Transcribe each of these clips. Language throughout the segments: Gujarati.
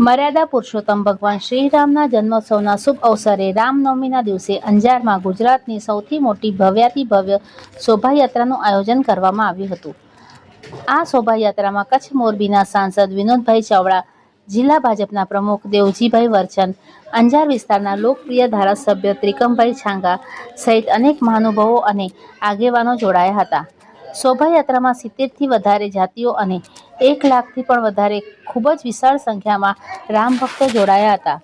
મર્યાદા પુરુષોત્તમ ભગવાન શ્રીરામના જન્મોત્સવના શુભ અવસરે રામનવમીના દિવસે અંજારમાં ગુજરાતની સૌથી મોટી ભવ્યાતિભવ્ય શોભાયાત્રાનું આયોજન કરવામાં આવ્યું હતું. આ શોભાયાત્રામાં કચ્છ મોરબીના સાંસદ વિનોદભાઈ ચાવડા, જિલ્લા ભાજપના પ્રમુખ દેવજીભાઈ વરચન, અંજાર વિસ્તારના લોકપ્રિય ધારાસભ્ય ત્રિકમભાઈ છાંગા સહિત અનેક મહાનુભાવો અને આગેવાનો જોડાયા હતા. શોભાયાત્રામાં 70થી વધારે જાતિઓ અને 1 લાખથી પણ વધારે ખૂબ જ વિશાળ સંખ્યામાં રામ ભક્તો જોડાયા હતા.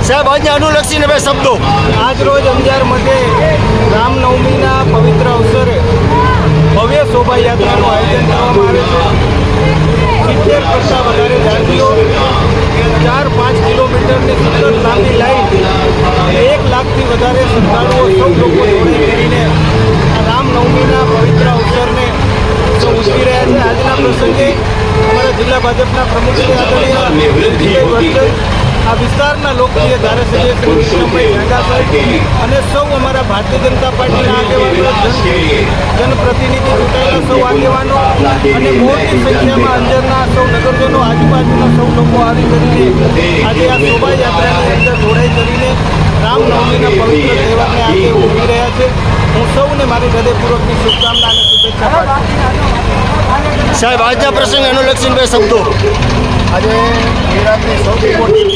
સાહેબ, આજને અનુલક્ષીને બે શબ્દો. આજ રોજ અંજાર મધ્યે રામનવમીના પવિત્ર અવસરે ભવ્ય શોભાયાત્રાનું આયોજન કરવામાં આવે છે. 70 કરતાં વધારે જાતિઓ, 4-5 કિલોમીટરની સુંદર લાંબી લાઈન, 1 લાખથી વધારે શ્રદ્ધાળુઓ સૌ લોકો જોડાઈ કરીને આ રામનવમીના પવિત્ર અવસરને સૌ ઉજવી રહ્યા છે. આજના પ્રસંગે અમારા જિલ્લા ભાજપના પ્રમુખ શ્રી આદરણીય દેવજીભાઈ વરચન, આ વિસ્તારના લોકપ્રિય ધારાસભ્ય શ્રી ત્રિકમભાઈ છાંગા સાહેબ અને સૌ અમારા ભારતીય જનતા પાર્ટીના આગેવાનો, જનપ્રતિનિધિ ચૂંટાયેલા સૌ આગેવાનો અને મોટી સંખ્યામાં અંજારના સૌ નગરજનો, આજુબાજુના સૌ લોકો આવી કરીને આજે આ શોભાયાત્રાની અંદર જોડાઈ કરીને રામનવમીના પવિત્ર તહેવારને આજે ઉજવી રહ્યા છે. હું સૌને મારી હૃદયપૂર્વકની શુભકામના અને શુભેચ્છા પાઠવું. સાહેબ, આજના પ્રસંગે અનુલક્ષીને બે શબ્દો. આજે ગુજરાતની સૌથી મોટી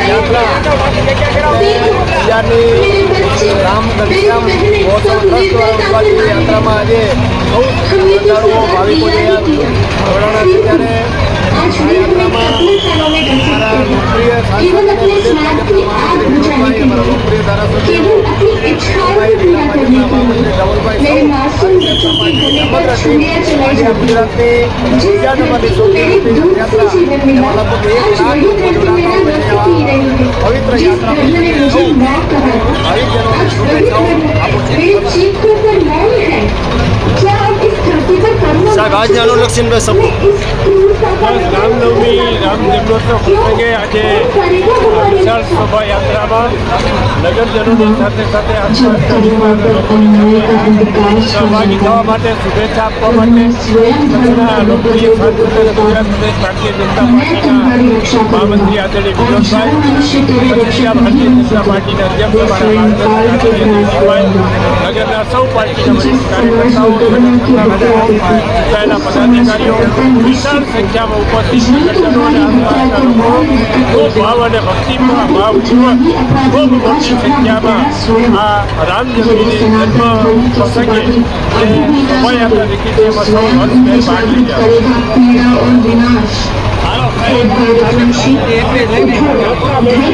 યાત્રા રામ ઘનશ્યામ મહોત્સવ ટ્રસ્ટ યાત્રામાં આજે બહુ શ્રદ્ધાળુઓ, ભાવિકો જોડાણા છે. ત્યારે આ યાત્રામાં અમારા લોકપ્રિય સાંસદ અને પ્રદેશ ભાજપના મહામંત્રી વિનોદભાઈ, અમારા લોકપ્રિય ધારાસભ્યો ભાઈ, જિલ્લા ભાજપના મહામંત્રી ધવલભાઈ, સૌ સમગ્ર ટીમ આજે આ ગુજરાતની બીજા નંબરની સૌથી યાત્રા એમાં લગભગ 1 લાખ લોકો જોડાતા હોય છે. આ પવિત્ર યાત્રા સૌ ભાવિજનોને શુભેચ્છાઓ આપું છું. સાહેબ, આજને અનુલક્ષીને બે શબ્દો. રામનવમી, રામ જન્મોત્સવ પ્રસંગે આજે વિશાળ શોભાયાત્રામાં નગરજનોની સાથે સાથે સહભાગી થવા માટે, શુભેચ્છા આપવા માટે કચ્છના લોકપ્રિય સાંસદ ગુજરાત પ્રદેશ ભારતીય જનતા પાર્ટીના મહામંત્રી આદરણીય વિનોદભાઈ, કચ્છના ભારતીય જનતા પાર્ટીના અધ્યક્ષ નગરના સૌ પાર્ટીના વરિષ્ઠ કાર્યકર્તાઓ, ચૂંટાયેલા પદાધિકારીઓ, વિશાળ સંખ્યામાં ઉપસ્થિત નગરજનો અને ખૂબ ભાવ અને ભક્તિભાવપૂર્વક ખૂબ મોટી સંખ્યામાં આ રામજન્મની જન્મ પ્રસંગે જે શોભાયાત્રા નીકળી છે એમાં સૌ હર્ષભેર ભાગ લઈ રહ્યા.